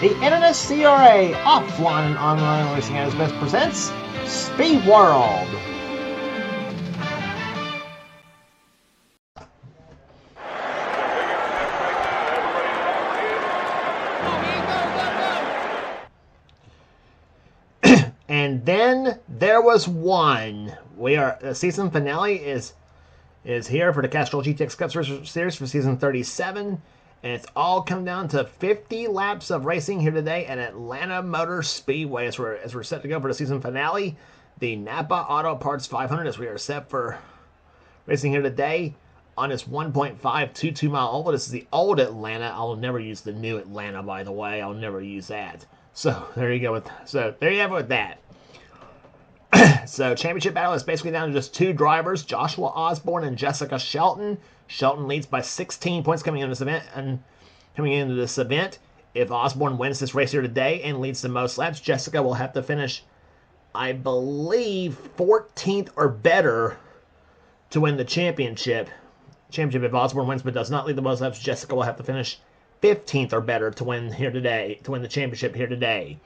The NNSCRA offline and online racing as best presents Speed World. And then there was one. The season finale is here for the Castrol GTX Cup Series for season 37. And it's all come down to 50 laps of racing here today at Atlanta Motor Speedway as we're set to go for the season finale. The Napa Auto Parts 500 as we are set for racing here today on this 1.522 mile oval. This is the old Atlanta. I'll never use the new Atlanta, by the way. I'll never use that. So there you go. There you have it with that. So championship battle is basically down to just two drivers, Joshua Osborne and Jessica Shelton. Shelton leads by 16 points coming into this event. If Osborne wins this race here today and leads the most laps, Jessica will have to finish, I believe, 14th or better to win the championship. If Osborne wins but does not lead the most laps, Jessica will have to finish 15th or better to win the championship here today.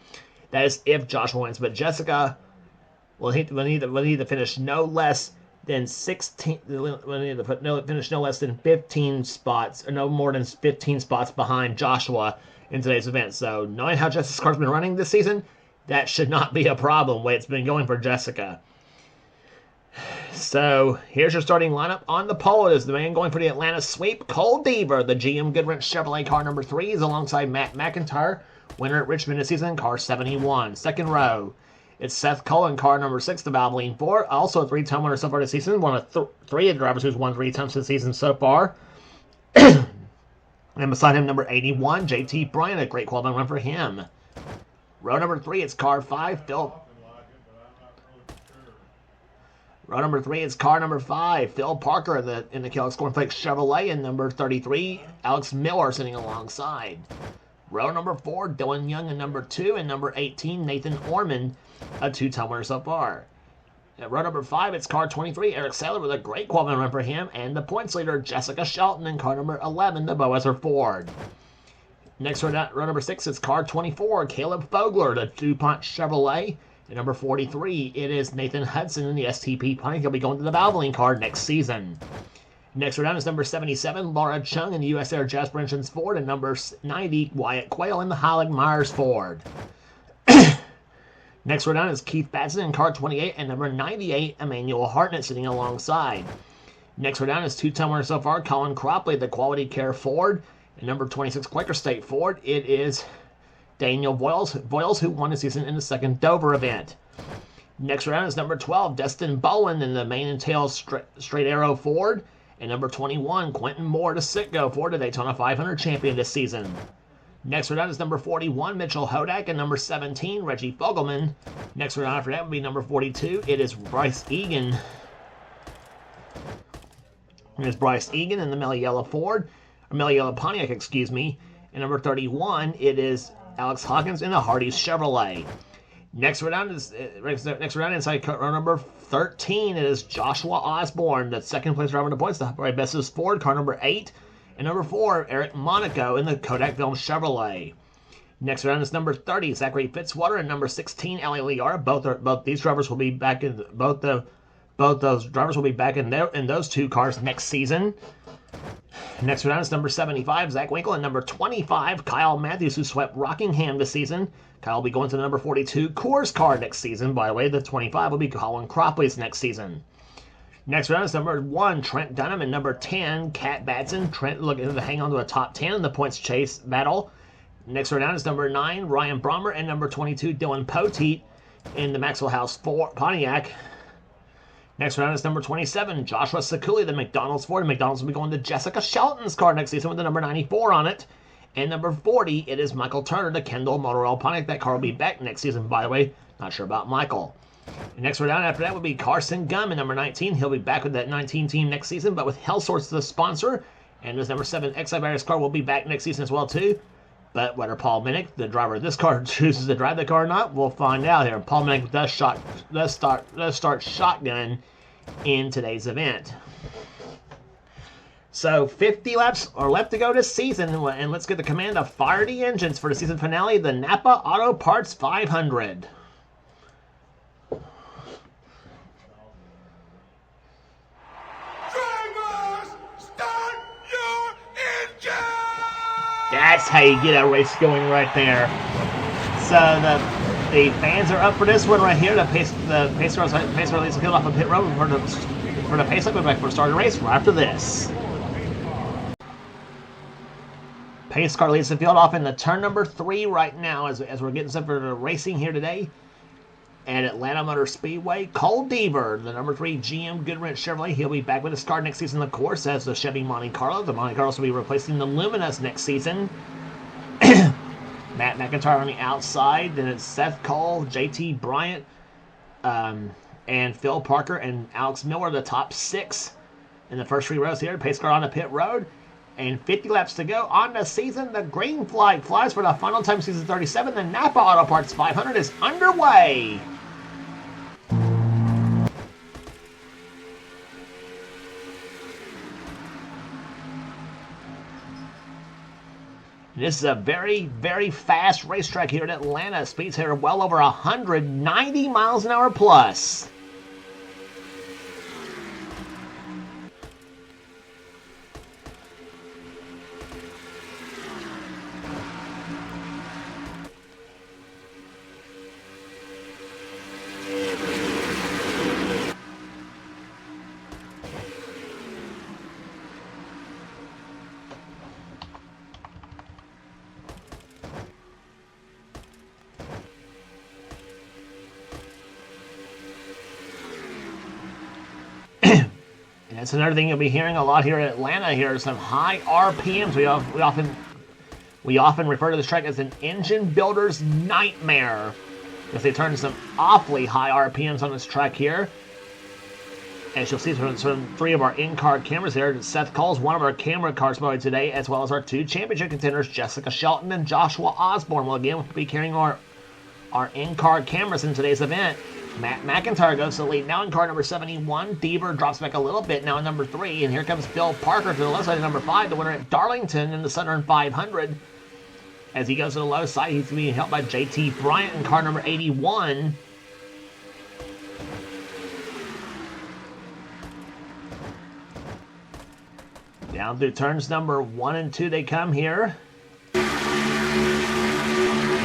That is if Joshua wins, but Jessica will need to finish no less than 16. We'll need to finish no less than 15 spots, or no more than 15 spots behind Joshua in today's event. So, knowing how Jessica's car's been running this season, that should not be a problem. The way it's been going for Jessica. So, here's your starting lineup. On the pole is the man going for the Atlanta sweep, Cole Deaver. The GM Goodwrench Chevrolet car number 3 is alongside Matt McIntyre, winner at Richmond this season, car 71. Second row, it's Seth Cullen, car number 6, the Valvoline 4. Also a 3-time winner so far this season. One of 3 of the drivers who's won 3 times this season so far. And beside him, number 81, JT Bryant. A great qualifying run for him. Row number 3, it's car 5, Phil. Row number 3 is car number 5, Phil Parker in the Kellogg Cornflakes Chevrolet. And number 33, Alex Miller sitting alongside. Row number 4, Dylan Young in number 2. And number 18, Nathan Ormond, a 2-time winner so far. At row number 5, it's car 23, Eric Saylor with a great qualifying run for him. And the points leader, Jessica Shelton, in car number 11, the Boeser Ford. Next row number 6, it's car 24, Caleb Fogler, the DuPont Chevrolet. And number 43, it is Nathan Hudson in the STP Pontiac. He'll be going to the Valvoline car next season. Next row down is number 77, Laura Chung in the US Air Jasper Engines Ford. And number 90, Wyatt Quayle in the Hollig Myers Ford. Next row down is Keith Batson in car 28. And number 98, Emmanuel Hartnett sitting alongside. Next row down is 2-time winner so far, Colin Cropley, the Quality Care Ford. And number 26, Quaker State Ford, it is Daniel Voiles, who won the season in the second Dover event. Next round is number 12, Destin Bowen in the Main and Tail Straight Arrow Ford. And number 21, Quentin Moore, the Citgo Ford, the Daytona 500 champion this season. Next round is number 41, Mitchell Hodak, and number 17, Reggie Fogelman. Next round after that would be number 42. It is Bryce Egan. There's Bryce Egan in the Melliella Pontiac, excuse me. And number 31, it is Alex Hawkins in the Hardee's Chevrolet. Next round inside row number 13, it is Joshua Osborne, the second place driver in the points, the Best's Ford, car number 8. And number 4, Eric Monaco in the Kodak Film Chevrolet. Next round is number 30, Zachary Fitzwater, and number 16, Ali Liara. Both these drivers will be back in both those drivers will be back in those 2 cars next season. Next round is number 75, Zach Winkle, and number 25, Kyle Matthews, who swept Rockingham this season. Kyle will be going to the number 42 Coors car next season. By the way, the 25 will be Colin Cropley's next season. Next round is number 1, Trent Dunham, and number 10, Kat Batson. Trent looking to hang on to a top 10 in the points chase battle. Next round is number 9, Ryan Brommer, and number 22, Dylan Poteet in the Maxwell House Pontiac. Next round is number 27, Joshua Sakuli, the McDonald's Ford. McDonald's will be going to Jessica Shelton's car next season with the number 94 on it. And number 40, it is Michael Turner, the Kendall Motor Oil Pontiac. That car will be back next season, by the way. Not sure about Michael. And next round after that would be Carson Gum in number 19. He'll be back with that 19 team next season, but with Hellsorts as the sponsor. And his number 7, Exibarius car will be back next season as well, too. But whether Paul Minnick, the driver of this car, chooses to drive the car or not, we'll find out here. Paul Minnick does start shotgun in today's event. So 50 laps are left to go this season, and let's get the command to fire the engines for the season finale, the Napa Auto Parts 500. Drivers, start your engine! That's how you get a race going right there. So the fans are up for this one right here. The pace car leads the field off of pit road for the pace up. We'll be back for the start of the race right after this. Pace car leads the field off in the turn number 3 right now as we're getting set for the racing here today at Atlanta Motor Speedway. Cole Deaver, the number 3 GM Goodwrench Chevrolet, he'll be back with his car next season, of course, as the Chevy Monte Carlo. The Monte Carlo will be replacing the Luminous next season. Matt McIntyre on the outside. Then it's Seth Cole, JT Bryant, and Phil Parker and Alex Miller, the top 6 in the first 3 rows here. Pace car on the pit road. And 50 laps to go on the season. The green flag flies for the final time, season 37. The Napa Auto Parts 500 is underway. This is a very, very fast racetrack here in Atlanta. Speeds here are well over 190 miles an hour plus. That's another thing you'll be hearing a lot here in Atlanta. Here are some high RPMs. We often refer to this track as an engine builder's nightmare, because they turn some awfully high RPMs on this track here. As you'll see from 3 of our in-car cameras here, Seth Cole's one of our camera cars motor today, as well as our 2 championship contenders, Jessica Shelton and Joshua Osborne. Well, again, we'll be carrying our in-car cameras in today's event. Matt McIntyre goes to the lead now in car number 71. Deaver drops back a little bit now in number 3. And here comes Phil Parker to the left side of number 5, the winner at Darlington in the Southern 500. As he goes to the low side, he's being helped by JT Bryant in car number 81. Down through turns number 1 and 2 they come here.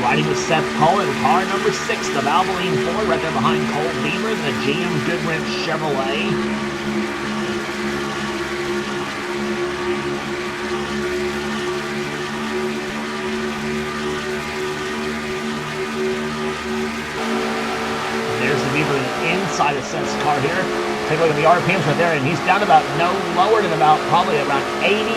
Riding with Seth Cole in car number 6, the Valvoline Ford, right there behind Cole Deaver, the GM Goodwrench Chevrolet. And there's the view from the inside of Seth's car here. Take a look at the RPMs right there, and he's down about no lower than probably around 80.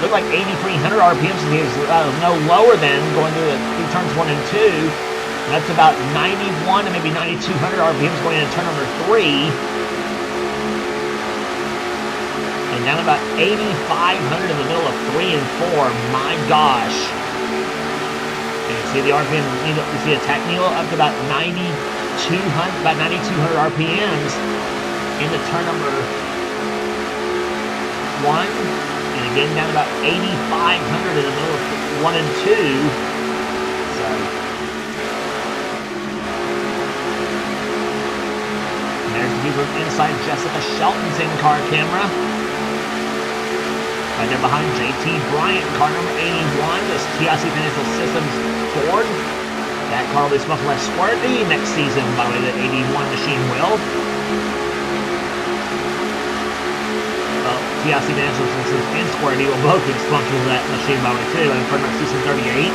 Looked like 8,300 RPMs, and he was no lower than going through turns 1 and 2. And that's about 91 to maybe 9,200 RPMs going into turn number 3. And down about 8,500 in the middle of 3 and 4. My gosh. And you see the RPM, you see attack needle up to about 9,200 RPMs into turn number 1. And again, down about 8,500 in the middle of 1 and 2. So, and there's the view from inside Jessica Shelton's in-car camera. Right there behind JT Bryant, car number 81, this TIC Financial Systems Ford. That car will be sponsored by Square D next season, by the way, the 81 machine will. TIC Financial Systems and Square D will both be sponsors of that machine by the way too, and for next season 38.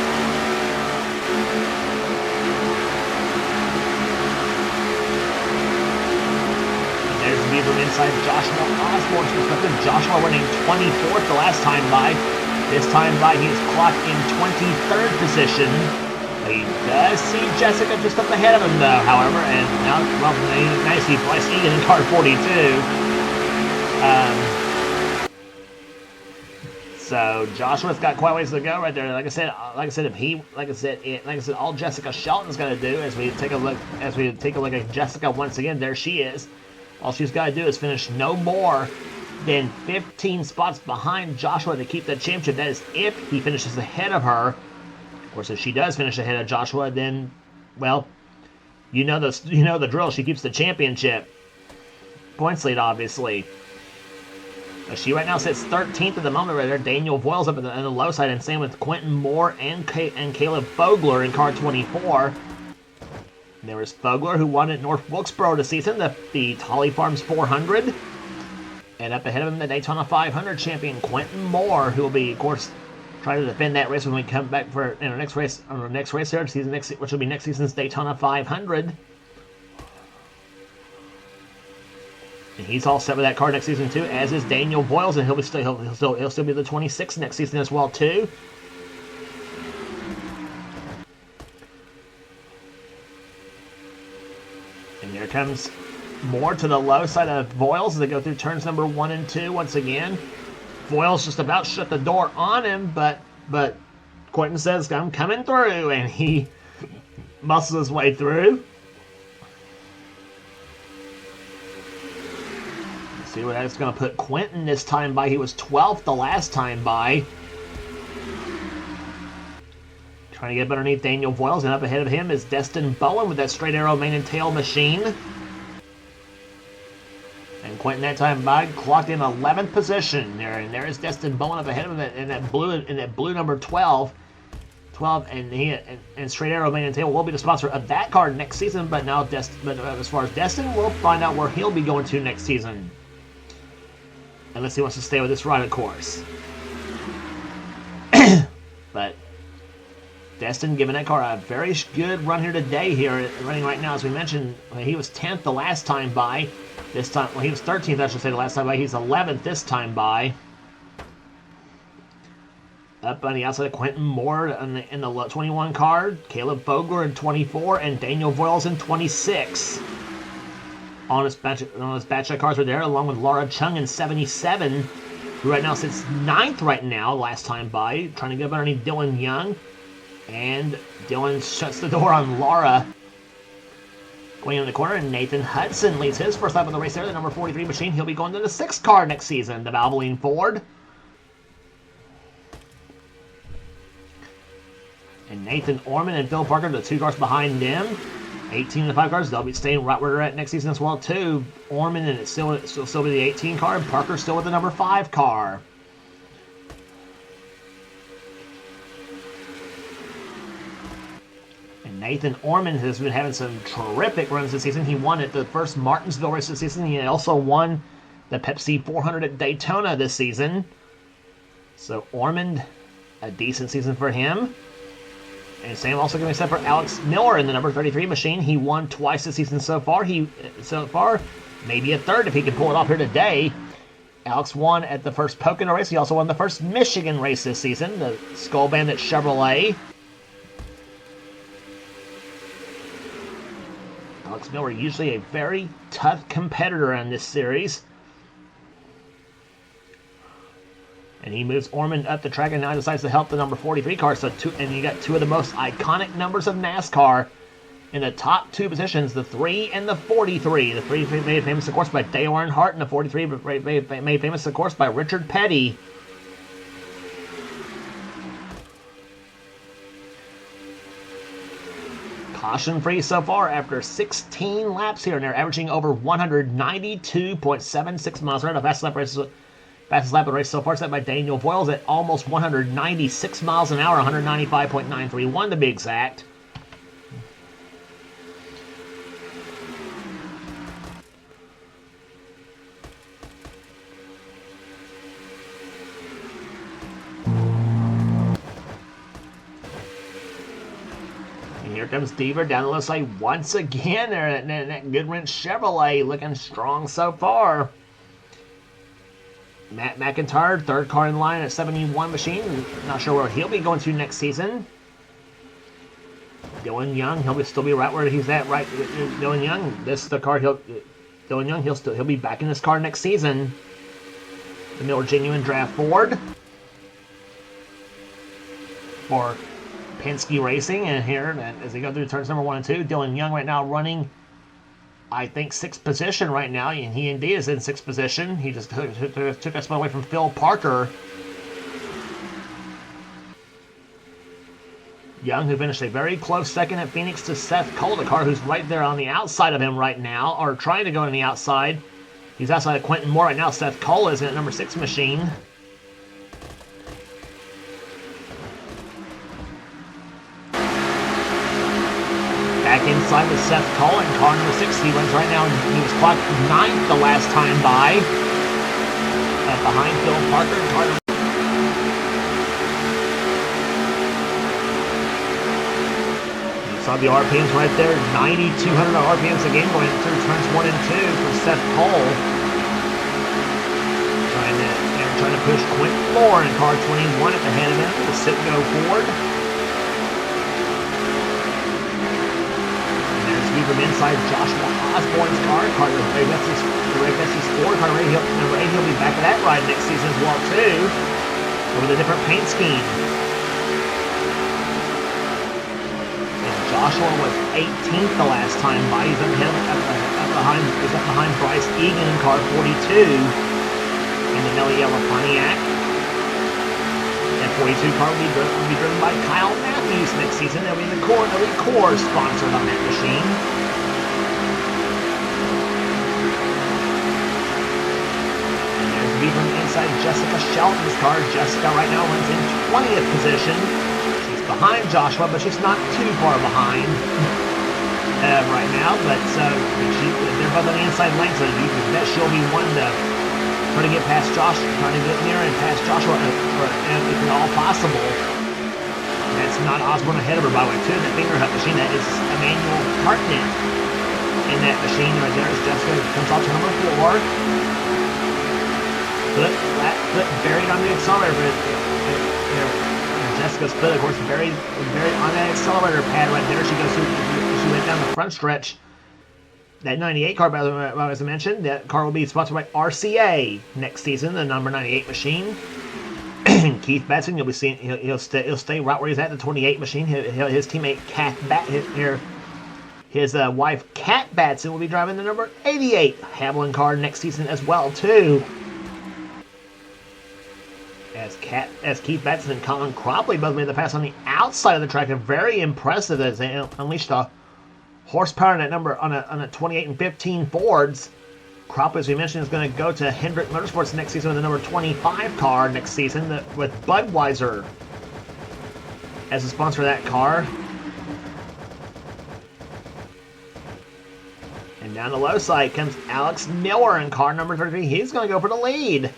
And there's the view from inside Joshua Osborne's perspective. Joshua running 24th the last time by. This time by he's clocked in 23rd position. He does see Jessica just up ahead of him though, however, and now well, nice see Bryce Egan in car 42. So Joshua's got quite a ways to go right there. Like I said, all Jessica Shelton's got to do as we take a look at Jessica once again. There she is. All she's got to do is finish no more then 15 spots behind Joshua to keep the championship. That is if he finishes ahead of her. Of course, if she does finish ahead of Joshua, then, well, you know the drill. She keeps the championship points lead, obviously. But she right now sits 13th at the moment right there. Daniel Voiles up on the low side, and same with Quentin Moore and Caleb Fogler in car 24. And there was Fogler, who won at North Wilkesboro this season, the Holly Farms 400. And up ahead of him, the Daytona 500 champion, Quentin Moore, who will be, of course, trying to defend that race when we come back for in our next race here, which will be next season's Daytona 500. And he's all set with that car next season too, as is Daniel Voiles, and he'll still be the 26th next season as well too. And here comes Moore to the low side of Voiles as they go through turns number 1 and 2 once again. Voiles just about shut the door on him, but Quentin says, "I'm coming through," and he muscles his way through. Let's see what that's going to put Quentin this time by. He was 12th the last time by. Trying to get up underneath Daniel Voiles, and up ahead of him is Destin Bowen with that straight arrow mane and tail machine. And Quentin that time by clocked in 11th position there, and there is Destin Bowen up ahead of him in that blue number 12. And straight arrow mane and tail will be the sponsor of that car next season. But now, as far as Destin, we'll find out where he'll be going to next season. Unless he wants to stay with this ride, of course. But Destin giving that car a very good run here today. Here running right now, as we mentioned, he was 10th the last time by. This time, well, he was 13th, I should say, the last time by. He's 11th this time by. Up on the outside of Quentin Moore in the 21 car, Caleb Fogler in 24, and Daniel Voiles in 26. On his batch of cars right there, along with Laura Chung in 77, who right now sits 9th right now, last time by, trying to get up underneath Dylan Young. And Dylan shuts the door on Laura. Going in the corner, and Nathan Hudson leads his first lap of the race there, the number 43 machine. He'll be going to the 6th car next season, the Valvoline Ford. And Nathan Orman and Phil Parker, the 2 cars behind them. 18 of the 5 cars, they'll be staying right where they're at next season as well, too. Orman, and it's still be the 18 car, and Parker still with the number 5 car. And Nathan Orman has been having some terrific runs this season. He won at the first Martinsville race this season. He also won the Pepsi 400 at Daytona this season. So Orman, a decent season for him. And same also going to be set for Alex Miller in the number 33 machine. He won twice this season so far. Maybe a third if he can pull it off here today. Alex won at the first Pocono race. He also won the first Michigan race this season, the Skull Bandit Chevrolet. Alex Miller, usually a very tough competitor in this series. And he moves Orman up the track and now decides to help the number 43 car. And you got 2 of the most iconic numbers of NASCAR in the top 2 positions, the 3 and the 43. The 3 made famous, of course, by Dale Earnhardt, and the 43 made famous, of course, by Richard Petty. Caution-free so far after 16 laps here, and they're averaging over 192.76 miles an hour. The fastest lap of the race so far set by Daniel Voiles at almost 196 miles an hour, 195.931 to be exact. Here comes Deaver down the left side once again there at that Goodwrench Chevrolet, looking strong so far. Matt McIntyre, 3rd car in line at 71 machine. Not sure where he'll be going to next season. Dylan Young, he'll still be right where he's at. Right, Dylan Young. This is the car. Dylan Young, he'll be back in this car next season. The Miller Genuine Draft Ford for Penske Racing. And here, as they go through turns number 1 and 2, Dylan Young right now running I think, 6th position right now, and he indeed is in 6th position. He just took a spot away from Phil Parker. Young, who finished a very close second at Phoenix to Seth Cole, the car who's right there on the outside of him right now, or trying to go on the outside. He's outside of Quentin Moore right now. Seth Cole is in at number 6 machine. Back inside with Seth Cole in car number 6. He runs right now. He was clocked 9th the last time by. Behind Phil Parker in car number. You saw the RPMs right there. 9,200 RPMs a game going through turns 1 and 2 for Seth Cole. Trying to push Quentin Moore in car 21 at the head of him to sit and go forward. From inside Joshua Osborne's car number 8. Car number 8. He'll be back at that ride next season as well too, with a different paint scheme. And Joshua was 18th the last time by. He's up behind Bryce Egan in car 42 in the Nelly Yellow Pontiac. And 42 car will be driven by Kyle Matthews next season. They'll be the core sponsored on that machine. And there's the from inside Jessica Shelton's car. Jessica right now runs in 20th position. She's behind Joshua, but she's not too far behind right now. But they're both on the inside lane, so you can bet she'll be one to try to get past Josh, trying to get near and past Joshua if at all possible. That's not Osborne ahead of her, by the way, too. The finger hut machine, that is Emmanuel Hartnett in that machine right there. As Jessica comes off to number 4. Foot buried on the accelerator. Jessica's foot, of course, buried on that accelerator pad right there. She went down the front stretch. That 98 car, as I mentioned, that car will be sponsored by RCA next season, the number 98 machine. Keith Batson, you'll be seeing, he'll stay right where he's at, the 28 machine. His teammate his wife Kat Batson will be driving the number 88 Hamlin car next season as well too. As Keith Batson and Colin Cropley both made the pass on the outside of the track, they're very impressive as they unleashed a horsepower on that number on a 28 and 15 Fords. Cropley, as we mentioned, is going to go to Hendrick Motorsports next season with the number 25 car next season with Budweiser as a sponsor of that car. And down the low side comes Alex Miller in car number 33. He's going to go for the lead.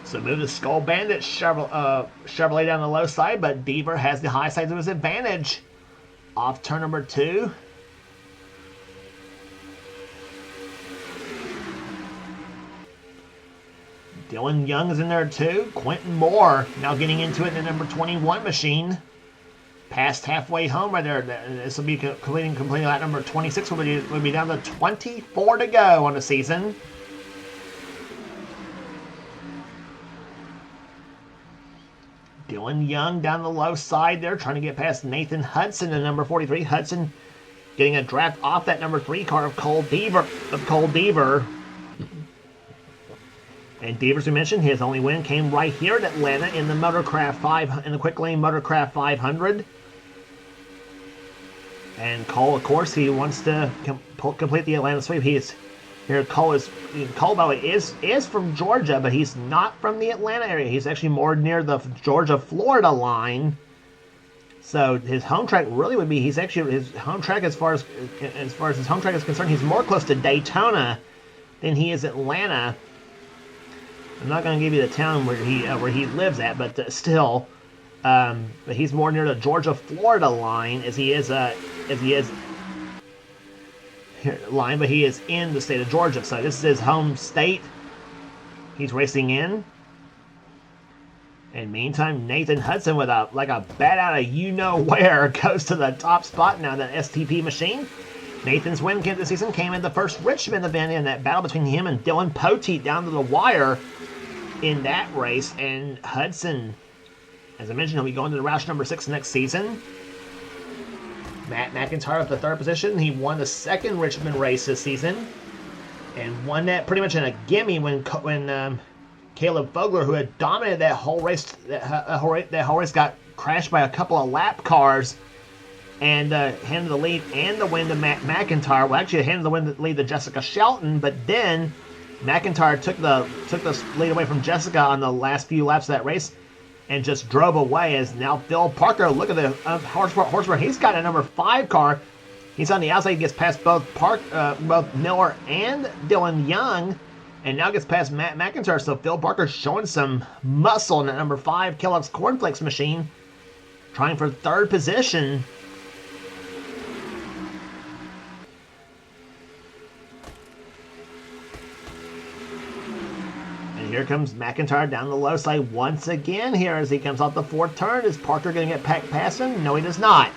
So move the Skull Bandit Chevrolet down the low side, but Deaver has the high side to his advantage. Off turn number 2. Dylan Young is in there too. Quentin Moore now getting into it in the number 21 machine. Past halfway home right there. This will be completing lap number 26. Will be down to 24 to go on the season. Dylan Young down the low side there, trying to get past Nathan Hudson in number 43. Hudson getting a draft off that number 3 car of Cole Deaver. And Deaver, as we mentioned, his only win came right here at Atlanta in the the Quick Lane Motorcraft 500. And Cole, of course, he wants to complete the Atlanta sweep. Cole, by the way, is from Georgia, but he's not from the Atlanta area. He's actually more near the Georgia-Florida line. So his home track really would be, his home track as far as his home track is concerned, he's more close to Daytona than he is Atlanta. I'm not going to give you the town where he lives at, but still, but he's more near the Georgia-Florida line as he is line, but he is in the state of Georgia, so this is his home state he's racing in. And meantime, Nathan Hudson with a bat out of you-know-where goes to the top spot now, that STP machine. Nathan's win this season came in the first Richmond event in that battle between him and Dylan Poteet down to the wire in that race. And Hudson, as I mentioned, he'll be going to the Roush number 6 next season. Matt McIntyre with the 3rd position. He won the 2nd Richmond race this season, and won that pretty much in a gimme when Caleb Fogler, who had dominated that whole race, got crashed by a couple of lap cars, and handed the lead and the win to Matt McIntyre. Well, actually, handed the lead to Jessica Shelton, but then McIntyre took the lead away from Jessica on the last few laps of that race, and just drove away. As now Phil Parker, look at the horsepower. He's got a number 5 car. He's on the outside. He gets past both Miller and Dylan Young, and now gets past Matt McIntyre. So Phil Parker's showing some muscle in that number 5 Kellogg's Cornflakes machine, trying for 3rd position. And here comes McIntyre down the low side once again here as he comes off the 4th turn. Is Parker going to get past him? No, he does not.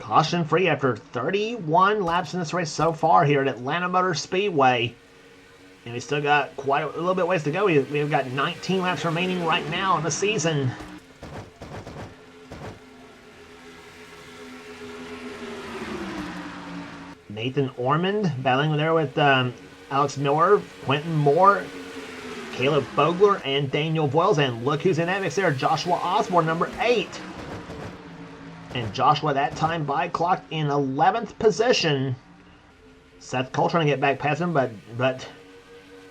Caution free after 31 laps in this race so far here at Atlanta Motor Speedway. And we still got quite a little bit ways to go. We've got 19 laps remaining right now in the season. Nathan Ormond battling there with Alex Miller, Quentin Moore, Caleb Fogler, and Daniel Voiles. And look who's in that mix there, Joshua Osborne, number 8. And Joshua that time clocked in 11th position. Seth Cole trying to get back past him, but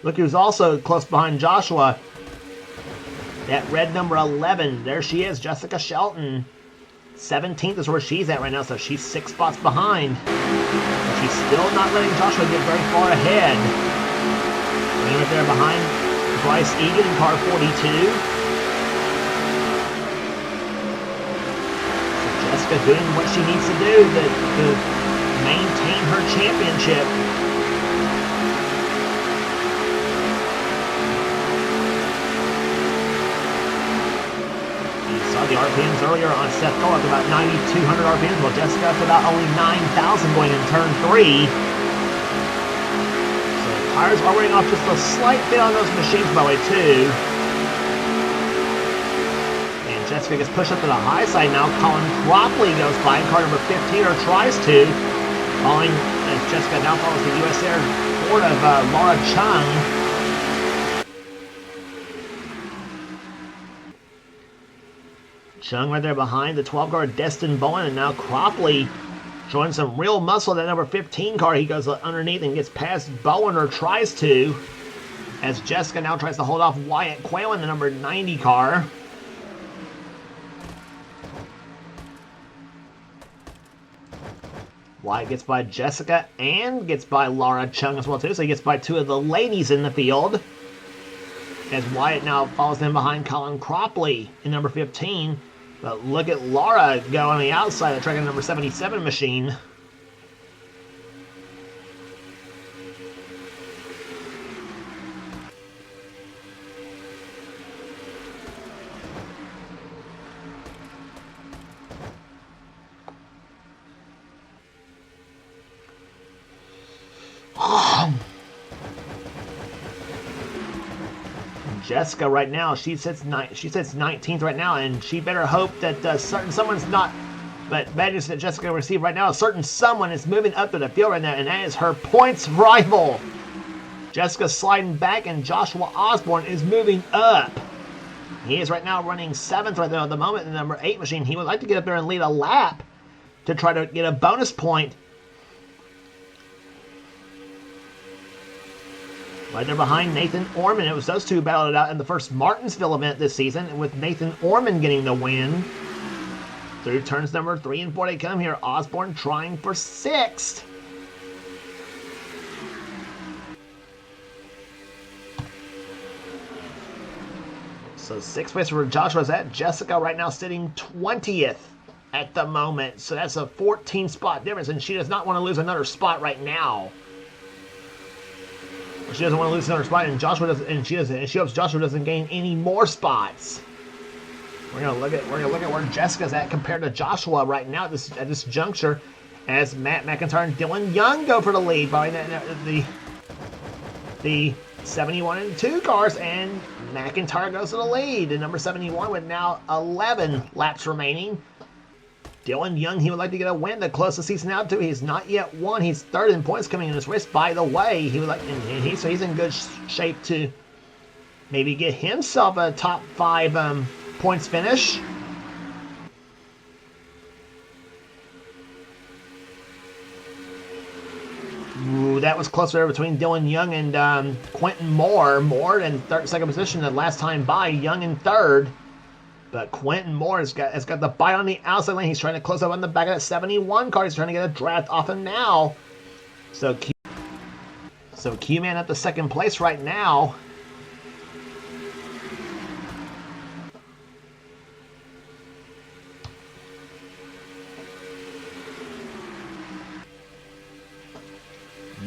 look who's also close behind Joshua. That red number 11, there she is, Jessica Shelton. 17th is where she's at right now, so she's 6 spots behind. But she's still not letting Joshua get very far ahead. Right there behind Bryce Egan in car 42. Jessica doing what she needs to do to maintain her championship. You saw the RPMs earlier on Seth Cole at about 9,200 RPMs. Well, Jessica's about only 9,000 going in turn 3. So the tires are wearing off just a slight bit on those machines, by the way, too. Jessica gets pushed up to the high side now. Colin Cropley goes by in car number 15, or tries to. Following as Jessica now follows the US Air Ford of Laura Chung. Chung right there behind the 12 car Destin Bowen, and now Cropley showing some real muscle in that number 15 car. He goes underneath and gets past Bowen, or tries to, as Jessica now tries to hold off Wyatt Quayle in the number 90 car. Wyatt gets by Jessica and gets by Laura Chung as well too, so he gets by 2 of the ladies in the field. As Wyatt now follows them behind Colin Cropley in number 15. But look at Laura go on the outside of the track in number 77 machine. Jessica right now, she sits 19th right now, and she better hope that someone's not. But bad news that Jessica received right now, a certain someone is moving up to the field right now, and that is her points rival. Jessica's sliding back, and Joshua Osborne is moving up. He is right now running 7th right now at the moment in the number 8 machine. He would like to get up there and lead a lap to try to get a bonus point. Right there behind Nathan Orman. It was those two battled it out in the first Martinsville event this season, with Nathan Orman getting the win. Through turns number 3 and 4 they come here. Osborne trying for 6th. So 6th place where Joshua's at. Jessica right now sitting 20th at the moment. So that's a 14 spot difference, and she does not want to lose another spot right now. She doesn't want to lose another spot, and Joshua doesn't, and she hopes Joshua doesn't gain any more spots. We're gonna look at where Jessica's at compared to Joshua right now at this juncture, as Matt McIntyre and Dylan Young go for the lead. By the 71 and 2 cars, and McIntyre goes to the lead. And number 71 with now 11 laps remaining. Dylan Young, he would like to get a win the closest he's now to. He's not yet won. He's third in points coming in this race. By the way, he would like, so he's in good shape to maybe get himself a top 5 points finish. Ooh, that was closer between Dylan Young and Quentin Moore. Moore in second position the last time by. Young in third. But Quentin Moore has got the bite on the outside lane. He's trying to close up on the back of that 71 car. He's trying to get a draft off him now. So Q-Man at the second place right now.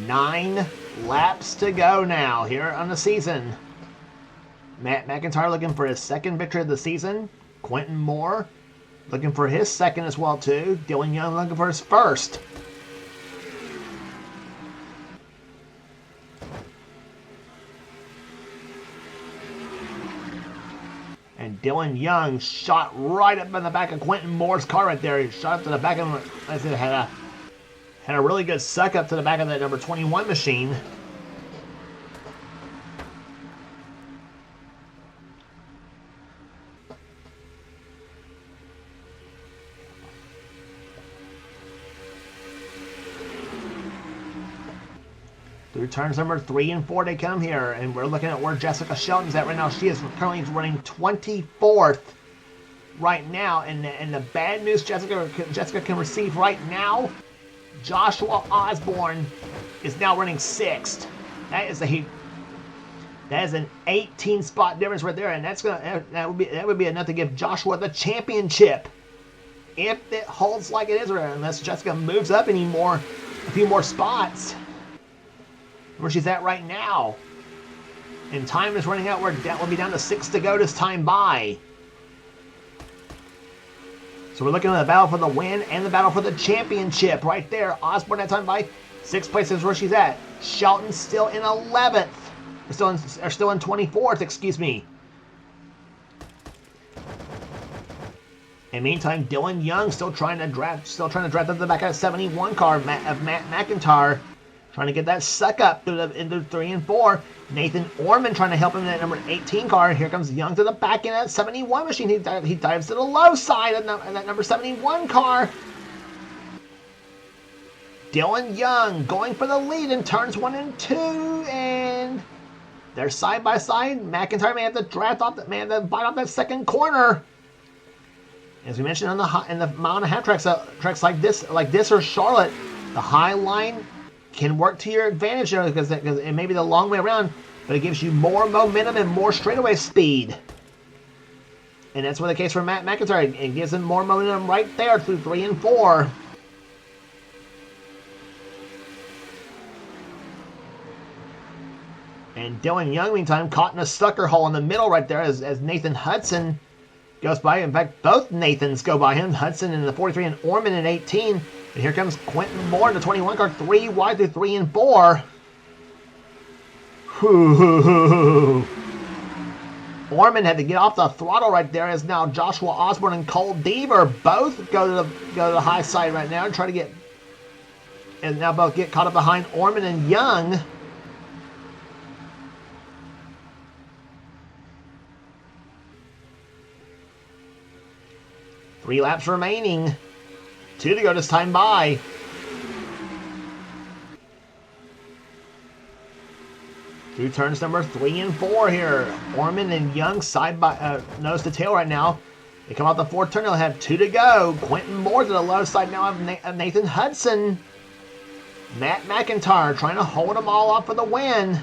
Nine laps to go now here on the season. Matt McIntyre looking for his second victory of the season. Quentin Moore looking for his second as well too. Dylan Young looking for his first. And Dylan Young shot right up in the back of Quentin Moore's car right there. He shot up to the back of him. I said had a really good suck up to the back of that number 21 machine. Through turns number 3 and 4 they come here, and we're looking at where Jessica Shelton's at right now. She is currently running 24th right now, and the bad news Jessica can receive right now, Joshua Osborne is now running 6th. That is an 18 spot difference right there, and that would be enough to give Joshua the championship if it holds like it is, or unless Jessica moves up a few more spots where she's at right now. And time is running out. That will be down to 6 to go this time by. So we're looking at the battle for the win and the battle for the championship right there. Osborne that time by 6th place is where she's at. Shelton's still in 11th. Are still in 24th, excuse me. In the meantime, Dylan Young still trying to draft up the back of the 71 car of Matt McIntyre. Trying to get that suck up into 3 and 4. Nathan Orman trying to help him in that number 18 car. Here comes Young to the back end of that 71 machine. He dives to the low side of that number 71 car. Dylan Young going for the lead in turns 1 and 2. And they're side by side. McIntyre may have to bite off that second corner. As we mentioned in the mile and a half tracks like this or Charlotte, the high line can work to your advantage there because it may be the long way around, but it gives you more momentum and more straightaway speed. And that's what the case for Matt McIntyre. It gives him more momentum right there through 3 and 4. And Dylan Young, meantime, caught in a sucker hole in the middle right there as Nathan Hudson goes by. In fact, both Nathans go by him. Hudson in the 43 and Orman in 18. And here comes Quentin Moore in the 21 car, 3 wide through 3 and 4. Orman had to get off the throttle right there as now Joshua Osborne and Cole Deaver both go to the high side right now and try to get, and now both get caught up behind Orman and Young. Three laps remaining. 2 to go this time by. Through turns number 3 and 4 here. Orman and Young side by nose to tail right now. They come out the 4th turn. They'll have 2 to go. Quentin Moore to the low side now of Nathan Hudson. Matt McIntyre trying to hold them all up for the win.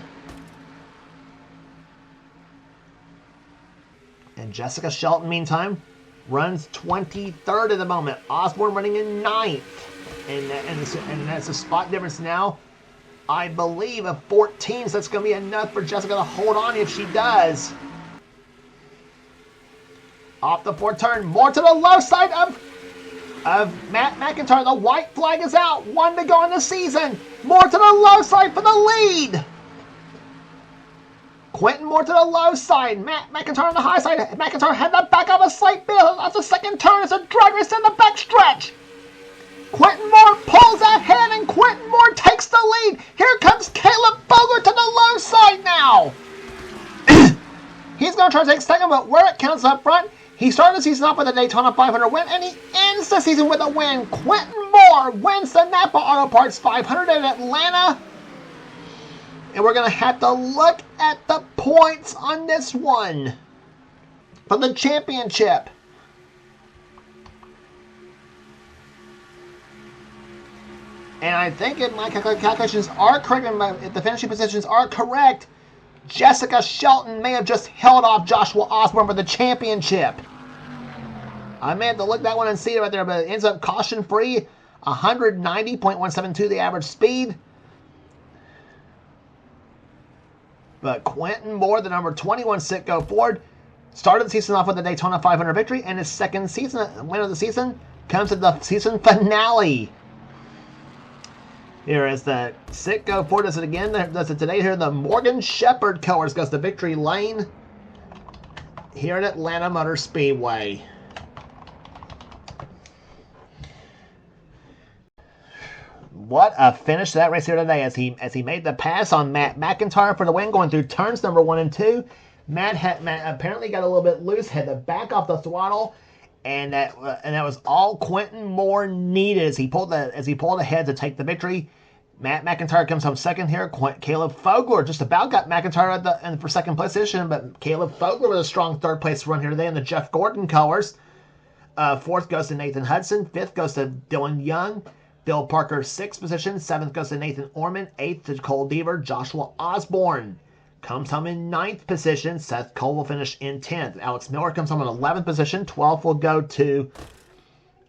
And Jessica Shelton, meantime, runs 23rd at the moment. Osborne running in 9th. And that's a spot difference now, I believe, of 14. So that's going to be enough for Jessica to hold on if she does. Off the 4th turn. More to the low side of Matt McIntyre. The white flag is out. 1 to go in the season. More to the low side for the lead. Quentin Moore to the low side. Matt McIntyre on the high side. McIntyre had the back of a slight bill. That's the second turn. It's a drag race in the backstretch. Quentin Moore pulls ahead, and Quentin Moore takes the lead. Here comes Caleb Boger to the low side now. He's going to try to take second, but where it counts up front, he started the season off with a Daytona 500 win, and he ends the season with a win. Quentin Moore wins the Napa Auto Parts 500 in Atlanta. And we're going to have to look at the points on this one for the championship. And I think if my calculations are correct, and if the finishing positions are correct, Jessica Shelton may have just held off Joshua Osborne for the championship. I may have to look that one and see it right there, but it ends up caution-free, 190.172 the average speed. But Quentin Moore, the number 21 Sitco Ford, started the season off with a Daytona 500 victory, and his second season win of the season comes at the season finale. Here is the Sitco Ford, does it again, does it today. Here the Morgan Shepherd Colors goes to victory lane here at Atlanta Motor Speedway. What a finish to that race here today as he made the pass on Matt McIntyre for the win, going through turns number 1 and 2. Matt apparently got a little bit loose, had to back off the throttle, and that was all Quentin Moore needed as he pulled ahead to take the victory. Matt McIntyre comes home second here. Caleb Fogler just about got McIntyre for second position, but Caleb Fogler with a strong third place run here today in the Jeff Gordon colors. Fourth goes to Nathan Hudson. Fifth goes to Dylan Young. Bill Parker, 6th position. 7th goes to Nathan Orman. 8th to Cole Deaver. Joshua Osborne comes home in 9th position. Seth Cole will finish in 10th. Alex Miller comes home in 11th position. 12th will go to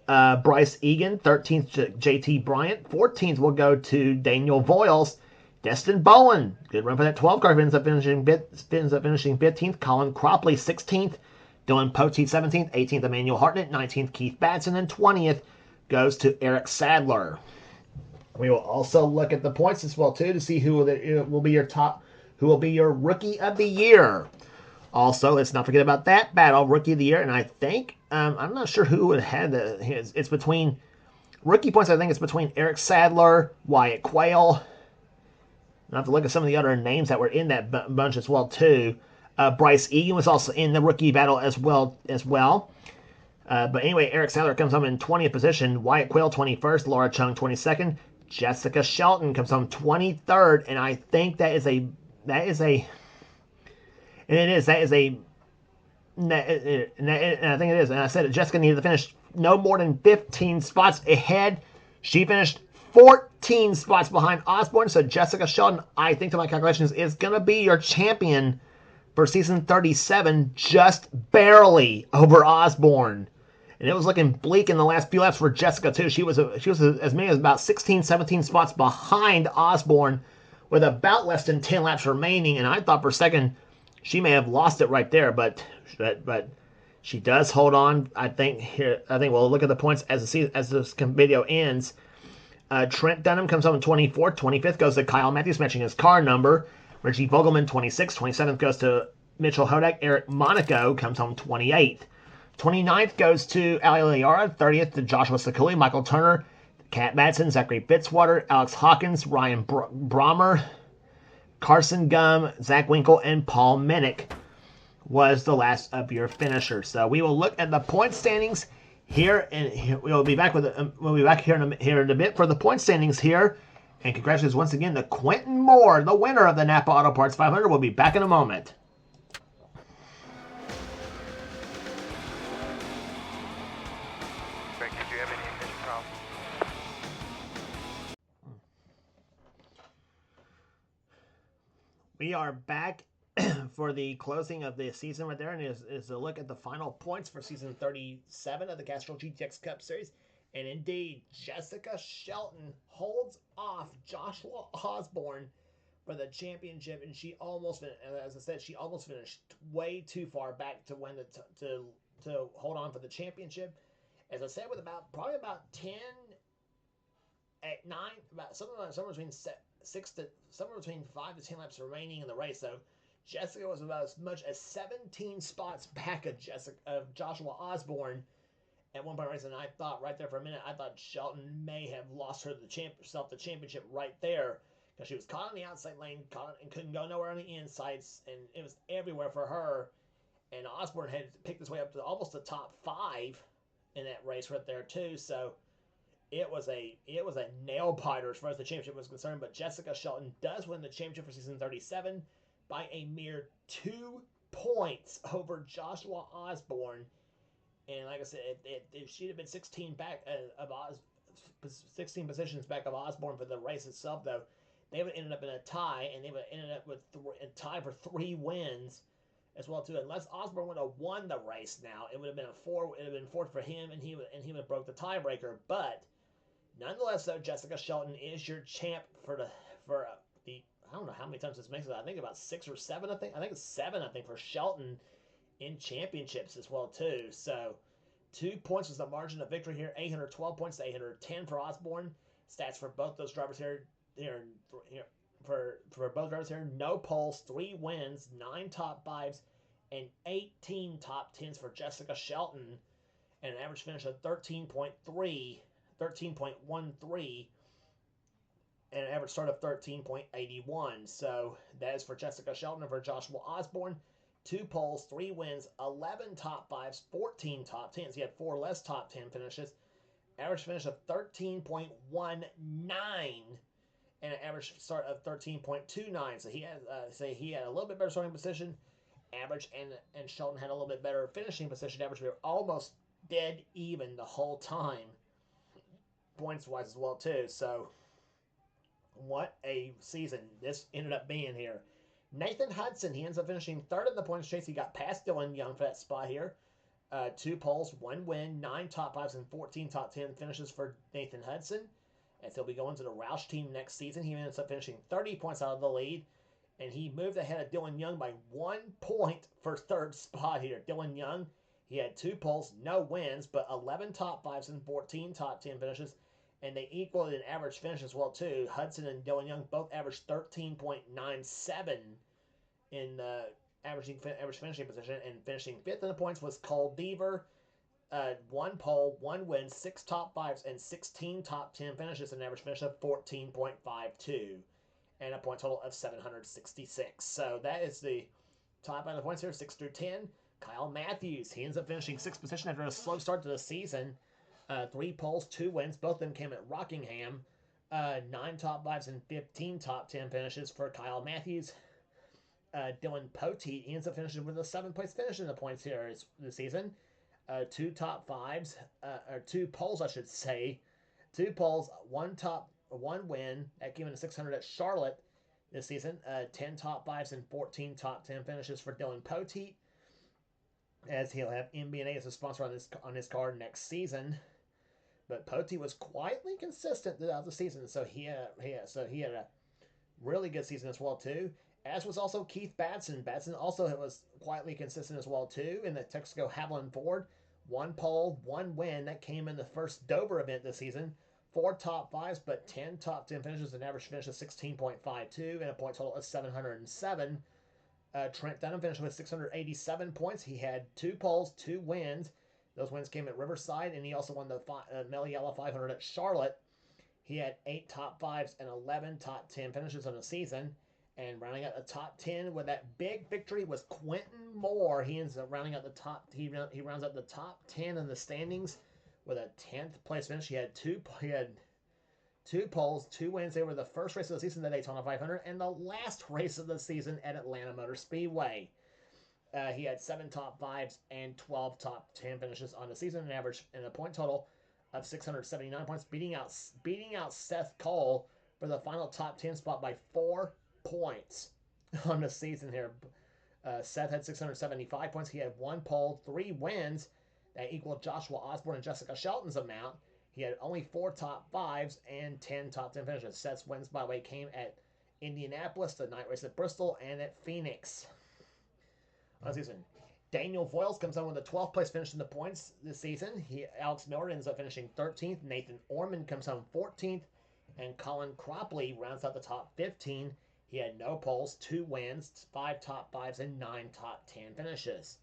Bryce Egan. 13th to JT Bryant. 14th will go to Daniel Voiles. Destin Bowen, good run for that 12 car, ends up finishing 15th. Colin Cropley, 16th. Dylan Poteet, 17th. 18th, Emmanuel Hartnett. 19th, Keith Batson. And 20th goes to Eric Sadler. We will also look at the points as well too to see who will be your rookie of the year. Also, let's not forget about that battle, rookie of the year. And I think I'm not sure who would have it's between rookie points. I think it's between Eric Sadler, Wyatt Quayle. I have to look at some of the other names that were in that bunch as well too. Bryce Egan was also in the rookie battle as well. But anyway, Eric Sadler comes home in 20th position. Wyatt Quayle 21st. Laura Chung 22nd. Jessica Shelton comes home 23rd. And I think and I think it is. And I said that Jessica needed to finish no more than 15 spots ahead. She finished 14 spots behind Osborne. So Jessica Shelton, I think to my calculations, is going to be your champion for season 37, just barely over Osborne. And it was looking bleak in the last few laps for Jessica, too. She was as many as about 16, 17 spots behind Osborne with about less than 10 laps remaining. And I thought for a second she may have lost it right there. But she does hold on. I think we'll look at the points as this video ends. Trent Dunham comes home in 24th. 25th goes to Kyle Matthews, matching his car number. Richie Vogelman, 26th. 27th goes to Mitchell Hodak. Eric Monaco comes home 28th. 29th goes to Ali Liara. 30th to Joshua Sakuli, Michael Turner, Kat Madsen, Zachary Fitzwater, Alex Hawkins, Ryan Brommer, Carson Gum, Zach Winkle, and Paul Minnick was the last of your finishers. So we will look at the point standings here, and we'll be back here in a bit for the point standings here. And congratulations once again to Quentin Moore, the winner of the Napa Auto Parts 500. We'll be back in a moment. Greg, did you have any ignition problems? We are back for the closing of the season right there, and is a look at the final points for season 37 of the Castrol GTX Cup Series. And indeed, Jessica Shelton holds off Joshua Osborne for the championship, and she almost, as I said, she almost finished way too far back to win to hold on for the championship. As I said, with probably about 10 at 9, about somewhere between 5 to 10 laps remaining in the race. So Jessica was about as much as 17 spots back of Joshua Osborne at one point in the race, and I thought right there for a minute, I thought Shelton may have lost the championship right there because she was caught on the outside lane, caught and couldn't go nowhere on the insides, and it was everywhere for her. And Osborne had picked his way up to almost the top 5 in that race right there too. So it was a nail biter as far as the championship was concerned. But Jessica Shelton does win the championship for season 37 by a mere 2 points over Joshua Osborne. And like I said, if she'd have been 16 back of 16 positions back of Osborne for the race itself, though, they would have ended up in a tie, and they would have ended up with a tie for 3 wins as well too. Unless Osborne would have won the race, now it would have been a 4. It would have been 4 for him, and he would have broke the tiebreaker. But nonetheless, though, Jessica Shelton is your champ for the I don't know how many times this makes it. I think about 6 or 7. I think it's 7. I think for Shelton in championships as well too. So 2 points was the margin of victory here. 812 points to 810 for Osborne. Stats for both those drivers here. For both drivers here, no poles, 3 wins, 9 top 5s, and 18 top 10s for Jessica Shelton, and an average finish of 13.13, and an average start of 13.81. So that is for Jessica Shelton. And for Joshua Osborne, 2 poles, 3 wins, 11 top 5s, 14 top 10s. He had 4 less top 10 finishes. Average finish of 13.19 and an average start of 13.29. So he had a little bit better starting position. Average and Shelton had a little bit better finishing position. Average, we were almost dead even the whole time, points wise as well too. So what a season this ended up being here. Nathan Hudson, he ends up finishing 3rd in the points chase. He got past Dylan Young for that spot here. 2 poles, 1 win, 9 top 5s, and 14 top 10 finishes for Nathan Hudson. As he'll be going to the Roush team next season. He ends up finishing 30 points out of the lead. And he moved ahead of Dylan Young by 1 point for 3rd spot here. Dylan Young, he had 2 poles, no wins, but 11 top 5s and 14 top 10 finishes. And they equaled an average finish as well, too. Hudson and Dylan Young both averaged 13.97 in the average finishing position. And finishing 5th in the points was Cole Deaver. 1 pole, 1 win, 6 top 5s, and 16 top 10 finishes, an average finish of 14.52, and a point total of 766. So that is the top of the points here, 6 through 10. Kyle Matthews, he ends up finishing 6th position after a slow start to the season. 3 poles, 2 wins. Both of them came at Rockingham. 9 top 5s and 15 top 10 finishes for Kyle Matthews. Dylan Poteet, he ends up finishing with a 7th place finish in the points here this season. 2 top 5s, or 2 poles, I should say. 2 poles, 1 win. That came in a 600 at Charlotte this season. 10 top 5s and 14 top 10 finishes for Dylan Poteet, as he'll have MBNA as a sponsor on his card next season. But Poteet was quietly consistent throughout the season, so he had a really good season as well too. As was also Keith Batson. Batson also was quietly consistent as well too in the Texaco Havoline Ford. 1 pole, 1 win. That came in the first Dover event this season. 4 top 5s, but 10 top 10 finishes, an average finish of 16.52, and a point total of 707. Trent Dunham finished with 687 points. He had 2 poles, 2 wins. Those wins came at Riverside, and he also won the Melly Yellow 500 at Charlotte. He had 8 top 5s and 11 top 10 finishes on the season. And rounding out the top 10 with that big victory was Quentin Moore. He ends up rounding out the top. He rounds up the top 10 in the standings with a 10th place finish. He had two poles, 2 wins. They were the first race of the season at Daytona 500 and the last race of the season at Atlanta Motor Speedway. He had 7 top 5s and 12 top 10 finishes on the season, an average and a point total of 679 points, beating out Seth Cole for the final top 10 spot by 4 points on the season here. Seth had 675 points. He had 1 pole, 3 wins. That equaled Joshua Osborne and Jessica Shelton's amount. He had only 4 top 5s and 10 top 10 finishes. Seth's wins, by the way, came at Indianapolis, the night race at Bristol, and at Phoenix. On the season, Daniel Voiles comes on with a 12th place finish in the points this season. Alex Miller ends up finishing 13th. Nathan Orman comes home 14th. And Colin Cropley rounds out the top 15. He had no poles, 2 wins, 5 top 5s, and 9 top 10 finishes.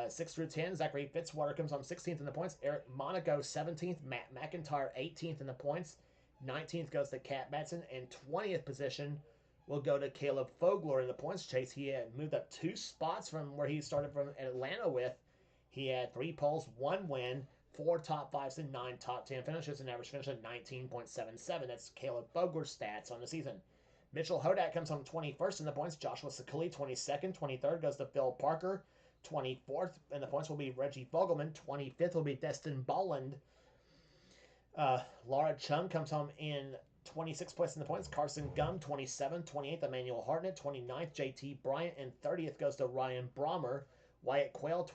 6 through 10, Zachary Fitzwater comes home 16th in the points. Eric Monaco 17th. Matt McIntyre 18th in the points. 19th goes to Cat Batson. And 20th position will go to Caleb Fogler in the points chase. He had moved up 2 spots from where he started from Atlanta with. He had 3 poles, 1 win, 4 top 5s, and 9 top 10 finishes, an average finish of 19.77. That's Caleb Fogler's stats on the season. Mitchell Hodak comes home 21st in the points. Joshua Sakuli 22nd. 23rd goes to Phil Parker. 24th in the points will be Reggie Fogelman. 25th will be Destin Bolland. Laura Chung comes home in 26th place in the points. Carson Gum 27th. 28th Emmanuel Hartnett. 29th JT Bryant. And 30th goes to Ryan Brommer. Wyatt Quayle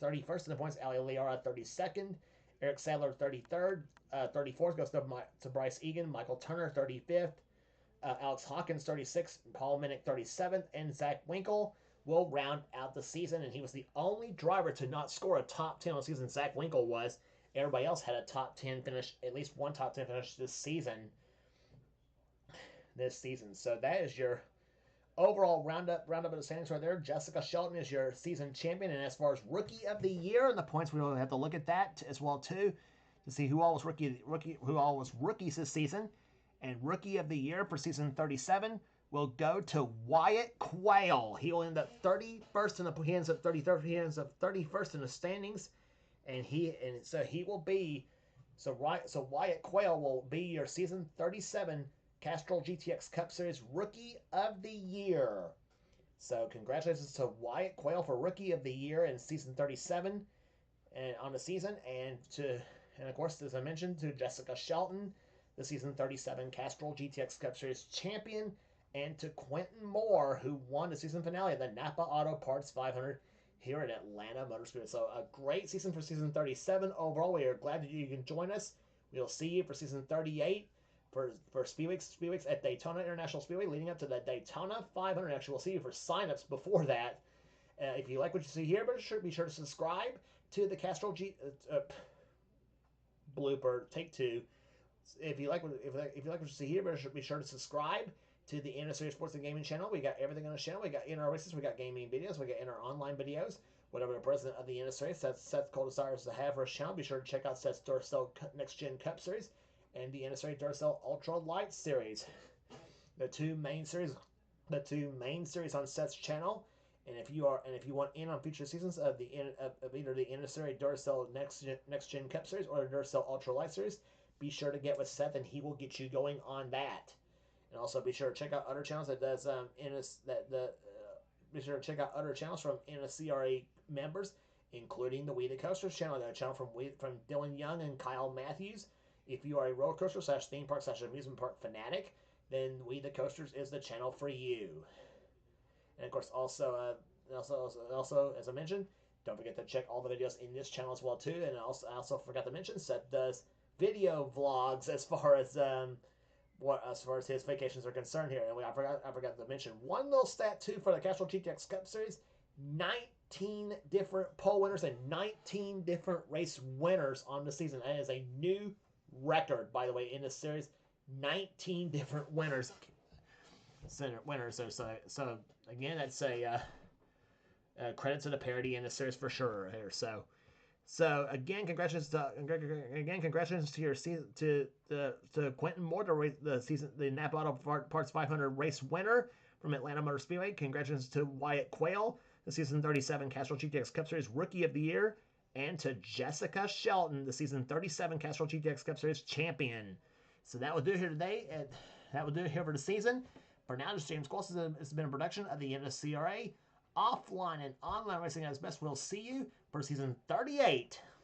31st in the points. Ali Liara 32nd. Eric Sadler 33rd. 34th goes to Bryce Egan. Michael Turner 35th. Alex Hawkins 36th. Paul Minnick 37th. And Zach Winkle will round out the season, and he was the only driver to not score a top 10 on the season. Zach Winkle was. Everybody else had a top 10 finish, at least one top 10 finish this season. So that is your overall roundup of the standings right there. Jessica Shelton is your season champion, and as far as rookie of the year and the points, we will have to look at that as well too to see who all was rookies this season. And rookie of the year for season 37 will go to Wyatt Quayle. He will end up 31st in the he ends up 33rd. He ends up 31st in the standings, and Wyatt Quayle will be your season 37 Castrol GTX Cup Series Rookie of the Year. So congratulations to Wyatt Quayle for Rookie of the Year in season 37 and on the season, and of course, as I mentioned, to Jessica Shelton, the season 37 Castrol GTX Cup Series champion, and to Quentin Moore, who won the season finale of the Napa Auto Parts 500 here at Atlanta Motor Speedway. So a great season for season 37 overall. We are glad that you can join us. We'll see you for season 38 for Speedweeks at Daytona International Speedway leading up to the Daytona 500. Actually, we'll see you for signups before that. If you like what you see here, be sure to subscribe to the Castrol blooper take 2. If you like what you see here, be sure to subscribe to the NNSCRA Sports and Gaming channel. We got everything on the channel. We got in our races, we got gaming videos, we got in our online videos. Whatever the president of the NNSCRA Seth Cole desires to have for his channel, be sure to check out Seth's Duracell Next Gen Cup Series and the NNSCRA Duracell Ultra Light Series. The two main series on Seth's channel. And if you want in on future seasons of either the NNSCRA Duracell Next Gen Cup Series or the Duracell Ultra Light Series, be sure to get with Seth and he will get you going on that. And also be sure to check out other channels be sure to check out other channels from NNSCRA members, including the We the Coasters channel, the channel from Dylan Young and Kyle Matthews. If you are a roller coaster / theme park / amusement park fanatic, then We the Coasters is the channel for you. And of course, also as I mentioned, don't forget to check all the videos in this channel as well too. And I also forgot to mention Seth does video vlogs as far as his vacations are concerned here. And I forgot to mention one little stat too for the Castrol GTX Cup Series: 19 different pole winners and 19 different race winners on the season. That is a new record, by the way, in this series. 19 different winners. So again, that's a credit to the parity in the series for sure here. So again, congratulations to your season to Quentin Moore, the Napa Auto Parts 500 race winner from Atlanta Motor Speedway. Congratulations to Wyatt Quayle, the season 37 Castrol GTX Cup Series Rookie of the Year, and to Jessica Shelton, the season 37 Castrol GTX Cup Series champion. So that will do it here today, and that will do it here for the season. For now, this is James Close. This has been a production of the NNSCRA offline and online racing at its best. We'll see you for season 38.